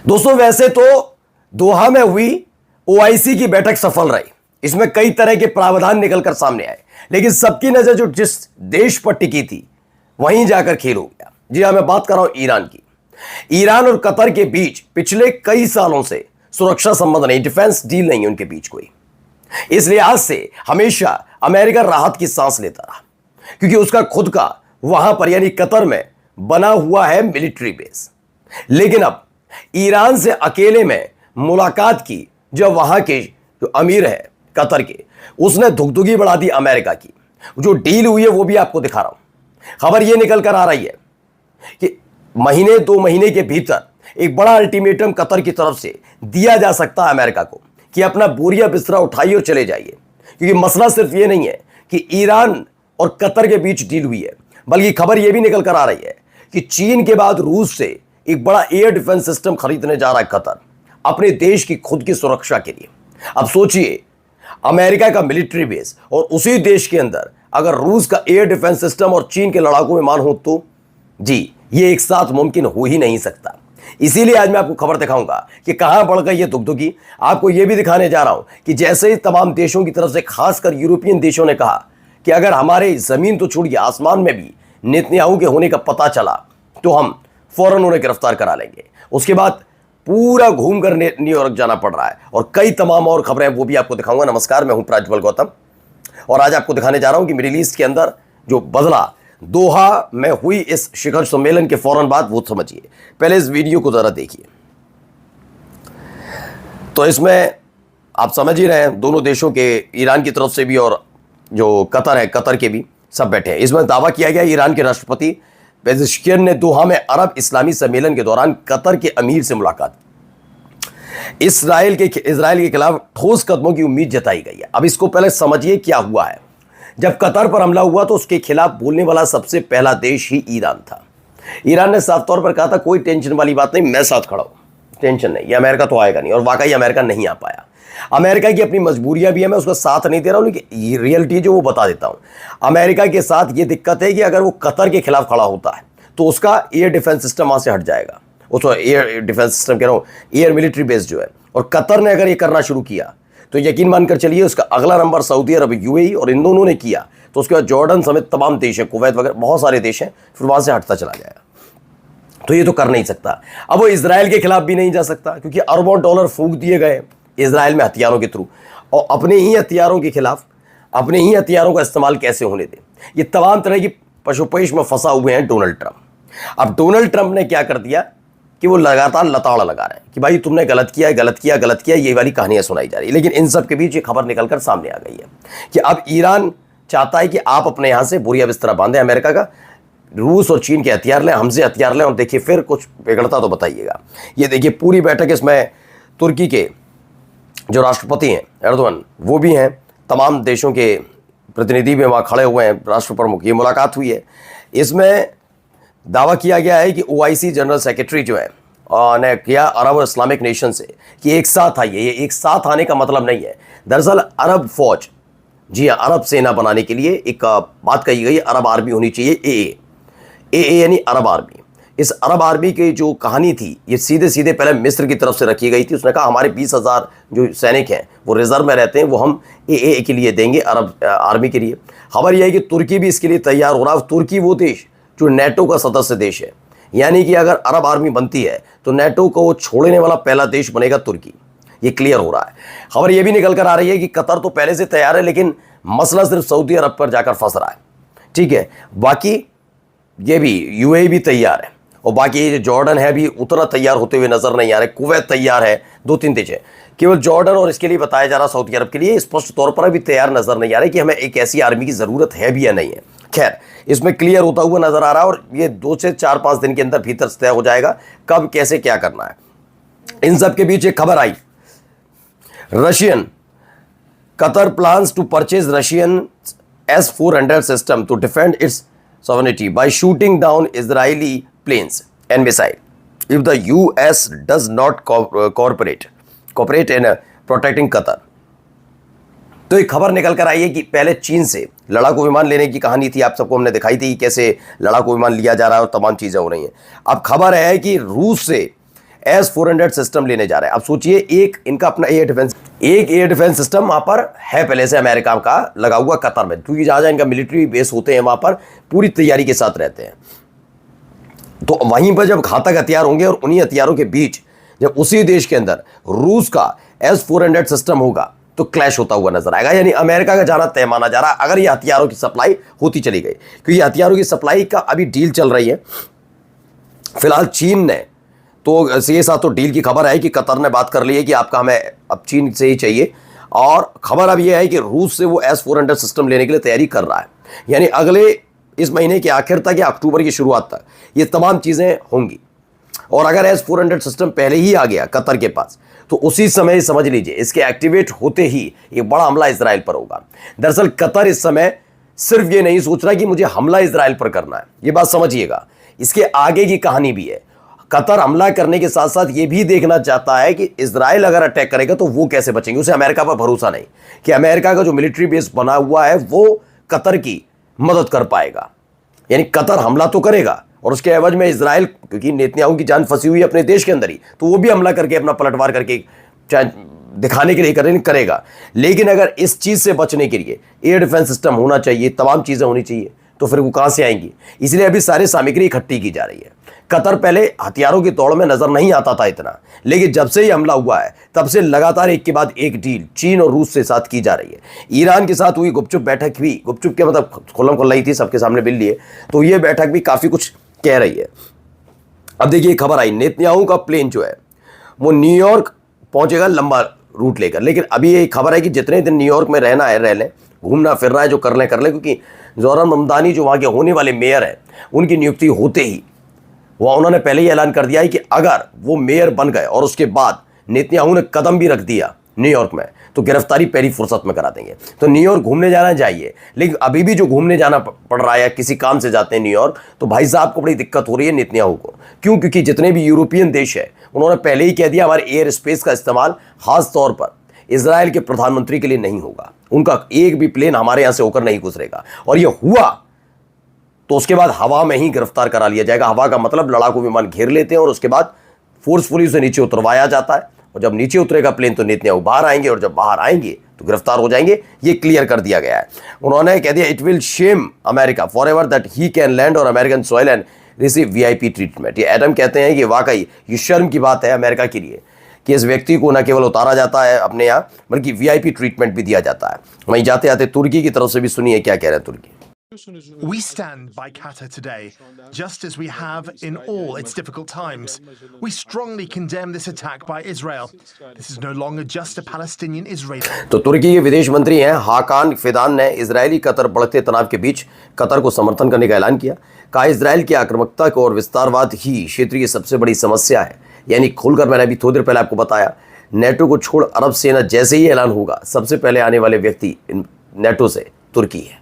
दोस्तों वैसे तो दोहा में हुई ओआईसी की बैठक सफल रही। इसमें कई तरह के प्रावधान निकलकर सामने आए, लेकिन सबकी नजर जो जिस देश पर टिकी थी वहीं जाकर खेल हो गया। जी हां, मैं बात कर रहा हूं ईरान की। ईरान और कतर के बीच पिछले कई सालों से सुरक्षा संबंध नहीं, डिफेंस डील नहीं है उनके बीच कोई। इस लिहाज से हमेशा अमेरिका राहत की सांस लेता रहा, क्योंकि उसका खुद का वहां पर यानी कतर में बना हुआ है मिलिट्री बेस। लेकिन अब ईरान से अकेले में मुलाकात की जब वहां के जो अमीर है कतर के, उसने धुकधुकी बढ़ा दी अमेरिका की। जो डील हुई है वो भी आपको दिखा रहा हूं। खबर ये निकल कर आ रही है कि महीने 2 महीने के भीतर एक बड़ा अल्टीमेटम कतर की तरफ से दिया जा सकता है अमेरिका को कि अपना बोरिया बिस्तरा उठाइए और चले जाइए। क्योंकि मसला सिर्फ ये नहीं है कि ईरान और कतर के बीच डील हुई है, बल्कि खबर यह भी निकल कर आ रही है कि चीन के बाद रूस से एक बड़ा एयर डिफेंस सिस्टम खरीदने जा रहा है कतर अपने देश की खुद की सुरक्षा के लिए। अब सोचिए, अमेरिका का मिलिट्री बेस और उसी देश के अंदर अगर रूस का एयर डिफेंस सिस्टम और चीन के लड़ाकू विमान हो तो जी ये एक साथ मुमकिन हो ही नहीं सकता। इसीलिए आज मैं आपको खबर दिखाऊंगा कि कहां बढ़ गई ये दुगदुगी। आपको यह भी दिखाने जा रहा हूं कि जैसे ही तमाम देशों की तरफ से, खासकर यूरोपियन देशों ने कहा कि अगर हमारे जमीन तो छोड़िए आसमान में भी नेतन्याहू के होने का पता चला तो हम फौरन उन्हें गिरफ्तार करा लेंगे। उसके बाद पूरा घूमकर न्यूयॉर्क जाना पड़ रहा है और कई तमाम और खबरें वो भी आपको दिखाऊंगा। नमस्कार, मैं हूं प्रज्वल गौतम और आज आपको दिखाने जा रहा हूं कि मिडिल ईस्ट के अंदर जो बदला दोहा में हुई इस शिखर सम्मेलन के फौरन बाद, वो समझिए। पहले इस वीडियो को जरा देखिए। तो इसमें आप समझ ही रहे हैं, दोनों देशों के, ईरान की तरफ से भी और जो कतर है कतर के भी, सब बैठे हैं। इसमें दावा किया गया ईरान के राष्ट्रपति पेजेश्कियन ने दोहा में अरब इस्लामी सम्मेलन के दौरान कतर के अमीर से मुलाकात, इजराइल के खिलाफ ठोस कदमों की उम्मीद जताई गई है। अब इसको पहले समझिए क्या हुआ है। जब कतर पर हमला हुआ तो उसके खिलाफ बोलने वाला सबसे पहला देश ही ईरान था। ईरान ने साफ तौर पर कहा था कोई टेंशन वाली बात नहीं, मैं साथ खड़ा हूं, टेंशन नहीं, ये अमेरिका तो आएगा नहीं। और वाकई अमेरिका नहीं आ पाया। अमेरिका की अपनी मजबूरियां भी है, मैं उसका साथ नहीं दे रहा हूं, लेकिन रियलिटी जो वो बता देता हूं। अमेरिका के साथ ये दिक्कत है कि अगर वो कतर के खिलाफ खड़ा होता है तो उसका एयर डिफेंस सिस्टम वहां से हट जाएगा। उसको एयर डिफेंस सिस्टम कह रहा हूं, एयर मिलिट्री बेस जो है। और कतर ने अगर ये करना शुरू किया तो यकीन मानकर चलिए उसका अगला नंबर सऊदी अरब, यूएई, और इन दोनों ने किया तो उसके बाद जॉर्डन समेत तमाम देश है, कुवैत वगैरह बहुत सारे देश हैं, फिर वहां से हटता चला जाएगा। तो ये तो कर नहीं सकता। अब वो इजराइल के खिलाफ भी नहीं जा सकता क्योंकि अरबों डॉलर फूंक दिए गए इजराइल में हथियारों के थ्रू, और अपने ही हथियारों के खिलाफ अपने ही हथियारों का इस्तेमाल कैसे होने दें। ये तमाम तरह की पशुपेश में फंसा हुए हैं डोनाल्ड ट्रंप। अब डोनाल्ड ट्रंप ने क्या कर दिया कि वो लगातार लताड़ा लगा रहे हैं कि भाई तुमने गलत किया है, गलत किया, गलत किया, ये वाली कहानियां सुनाई जा रही है। लेकिन इन सब के बीच ये खबर निकलकर सामने आ गई है कि अब ईरान चाहता है कि आप अपने यहां से बोरिया बिस्तरा बांधे अमेरिका का, रूस और चीन के हथियार लें, हमसे हथियार लें, और देखिए फिर कुछ बिगड़ता तो बताइएगा। ये देखिए पूरी बैठक, इसमें तुर्की के जो राष्ट्रपति हैं एर्दोगन वो भी हैं, तमाम देशों के प्रतिनिधि भी वहाँ खड़े हुए हैं, राष्ट्र प्रमुख, ये मुलाकात हुई है। इसमें दावा किया गया है कि ओआईसी जनरल सेक्रेटरी जो है ने किया अरब और इस्लामिक नेशन से कि एक साथ आइए। ये एक साथ आने का मतलब नहीं है, दरअसल अरब फौज, जी हाँ, अरब सेना बनाने के लिए एक बात कही गई, अरब आर्मी होनी चाहिए, ए यानी अरब आर्मी। इस अरब आर्मी की जो कहानी थी ये सीधे सीधे पहले मिस्र की तरफ से रखी गई थी। उसने कहा हमारे 20,000 जो सैनिक हैं वो रिजर्व में रहते हैं, वो हम ए के लिए देंगे, अरब आर्मी के लिए। खबर यह है कि तुर्की भी इसके लिए तैयार हो रहा है। तुर्की वो देश जो नेटो का सदस्य देश है, यानी कि अगर अरब आर्मी बनती है तो नेटो को छोड़ने वाला पहला देश बनेगा तुर्की। ये क्लियर हो रहा है। खबर यह भी निकल कर आ रही है कि कतर तो पहले से तैयार है, लेकिन मसला सिर्फ सऊदी अरब पर जाकर फंस रहा है। ठीक है, बाकी ये भी यूएई भी तैयार है, और बाकी ये जो जॉर्डन है भी उतना तैयार होते हुए नजर नहीं आ रहे। कुवैत तैयार है, 2-3 देश है, केवल जॉर्डन और इसके लिए बताया जा रहा सऊदी अरब के लिए स्पष्ट तौर पर अभी तैयार नजर नहीं आ रहा है कि हमें एक ऐसी आर्मी की जरूरत है भी या नहीं है। खैर, इसमें क्लियर होता हुआ नजर आ रहा है और ये 2 से 4-5 दिन के अंदर भीतर तय हो जाएगा कब कैसे क्या करना है। इन सब के बीच एक खबर आई, Russian Qatar plans to purchase Russian S-400 system to defend its sovereignty by shooting down Israeli planes and missiles if the US does not cooperate in protecting Qatar। तो एक खबर निकल कर आई है कि पहले चीन से लड़ाकू विमान लेने की कहानी थी, आप सबको हमने दिखाई थी कैसे लड़ाकू विमान लिया जा रहा है और तमाम चीज़ें हो रही हैं। अब खबर है कि रूस से S-400 सिस्टम लेने जा रहे हैं। अब सोचिए, एक इनका अपना एयर डिफेंस सिस्टम वहां पर है पहले से अमेरिका का लगा हुआ कतर में, क्योंकि जहां जहां इनका मिलिट्री बेस होते हैं वहां पर पूरी तैयारी के साथ रहते हैं। तो वहीं पर जब घातक हथियार होंगे और उन्हीं हथियारों के बीच जब उसी देश के अंदर रूस का S-400 सिस्टम होगा तो क्लैश होता हुआ नजर आएगा। यानी अमेरिका का जाना तय माना जा रहा है अगर ये हथियारों की सप्लाई होती चली गई, क्योंकि हथियारों की सप्लाई का अभी डील चल रही है। फिलहाल चीन ने तो ये साथ तो डील की खबर है कि कतर ने बात कर ली है कि आपका हमें अब चीन से ही चाहिए, और खबर अब यह है कि रूस से वो S-400 सिस्टम लेने के लिए तैयारी कर रहा है। यानी अगले इस महीने के आखिर तक या अक्टूबर की शुरुआत तक ये तमाम चीज़ें होंगी। और अगर S-400 सिस्टम पहले ही आ गया कतर के पास तो उसी समय समझ लीजिए इसके एक्टिवेट होते ही एक बड़ा हमला इजराइल पर होगा। दरअसल कतर इस समय सिर्फ ये नहीं सोच रहा कि मुझे हमला इजराइल पर करना है, ये बात समझिएगा, इसके आगे की कहानी भी है। कतर हमला करने के साथ साथ ये भी देखना चाहता है कि इजराइल अगर अटैक करेगा तो वो कैसे बचेंगे। उसे अमेरिका पर भरोसा नहीं कि अमेरिका का जो मिलिट्री बेस बना हुआ है वो कतर की मदद कर पाएगा। यानी कतर हमला तो करेगा और उसके एवज में इजराइल, क्योंकि नेतन्याहू की जान फंसी हुई है अपने देश के अंदर ही, तो वो भी हमला करके अपना पलटवार करके दिखाने के लिए करेगा। लेकिन अगर इस चीज से बचने के लिए एयर डिफेंस सिस्टम होना चाहिए, तमाम चीजें होनी चाहिए, तो फिर वो कहां से आएंगी। इसलिए अभी सारी सामग्री इकट्ठी की जा रही है। कतर पहले हथियारों की दौड़ में नजर नहीं आता था इतना, लेकिन जब से ही हमला हुआ है तब से लगातार एक के बाद एक डील चीन और रूस के साथ की जा रही है। ईरान के साथ हुई गुपचुप बैठक भी, गुपचुप के मतलब खुल्लम खुल्ला ही थी, सबके सामने बिल लिए, तो ये बैठक भी काफी कुछ कह रही है। अब देखिए खबर आई, नेतन्याहू का प्लेन जो है वो न्यूयॉर्क पहुंचेगा लंबा रूट लेकर। लेकिन अभी ये खबर है कि जितने दिन न्यूयॉर्क में रहना है रह लें, घूमना फिरना है जो कर लें, क्योंकि जोहरान ममदानी जो वहाँ के होने वाले मेयर हैं उनकी नियुक्ति होते ही वह उन्होंने पहले ही ऐलान कर दिया है कि अगर वो मेयर बन गए और उसके बाद नेतन्याहू ने कदम भी रख दिया न्यूयॉर्क में तो गिरफ्तारी पहली फुर्सत में करा देंगे। तो न्यूयॉर्क घूमने जाना चाहिए, लेकिन अभी भी जो घूमने जाना पड़ रहा है, किसी काम से जाते हैं न्यूयॉर्क, तो भाई साहब को बड़ी दिक्कत हो रही है नेतन्याहू को। क्यों? क्योंकि जितने भी यूरोपियन देश है उन्होंने पहले ही कह दिया हमारे एयर स्पेस का इस्तेमाल खास तौर पर इजराइल के प्रधानमंत्री के लिए नहीं होगा, उनका एक भी प्लेन हमारे यहां से होकर नहीं गुजरेगा। और यह हुआ तो उसके बाद हवा में ही गिरफ्तार करा लिया जाएगा। हवा का मतलब लड़ाकू विमान घेर लेते हैं और उसके बाद फोर्सफुली उसे नीचे उतरवाया जाता है, और जब नीचे उतरेगा प्लेन तो नेतन्याहू बाहर आएंगे, और जब बाहर आएंगे तो गिरफ्तार हो जाएंगे। ये क्लियर कर दिया गया है। उन्होंने कह दिया it will shame America forever that he can land और American soil and receive VIP treatment. ये एडम कहते हैं कि वाकई ये शर्म की बात है अमेरिका के लिए कि इस व्यक्ति को न केवल उतारा जाता है अपने यहाँ, बल्कि वीआईपी ट्रीटमेंट भी दिया जाता है। वहीं जाते जाते तुर्की की तरफ से भी सुनिए क्या कह रहे हैं तुर्की। We stand by Qatar today, just as we have in all its difficult times. We strongly condemn this attack by Israel. This is no longer just a Palestinian-Israeli. तो तुर्की के विदेश मंत्री हैं हाकान फिदान ने इजरायली कतर बढ़ते तनाव के बीच Qatar को समर्थन करने का ऐलान किया। कहा इजरायल की आक्रामकता और विस्तारवाद ही क्षेत्र की सबसे बड़ी समस्या है। यानी खोलकर मैंने अभी थोड़ी देर पहले आपको बताया, नेटो को छोड़ अरब सेना जैसे ही ऐलान होगा सबसे पहले आने वाले व्यक्ति नेटो से तुर्की है।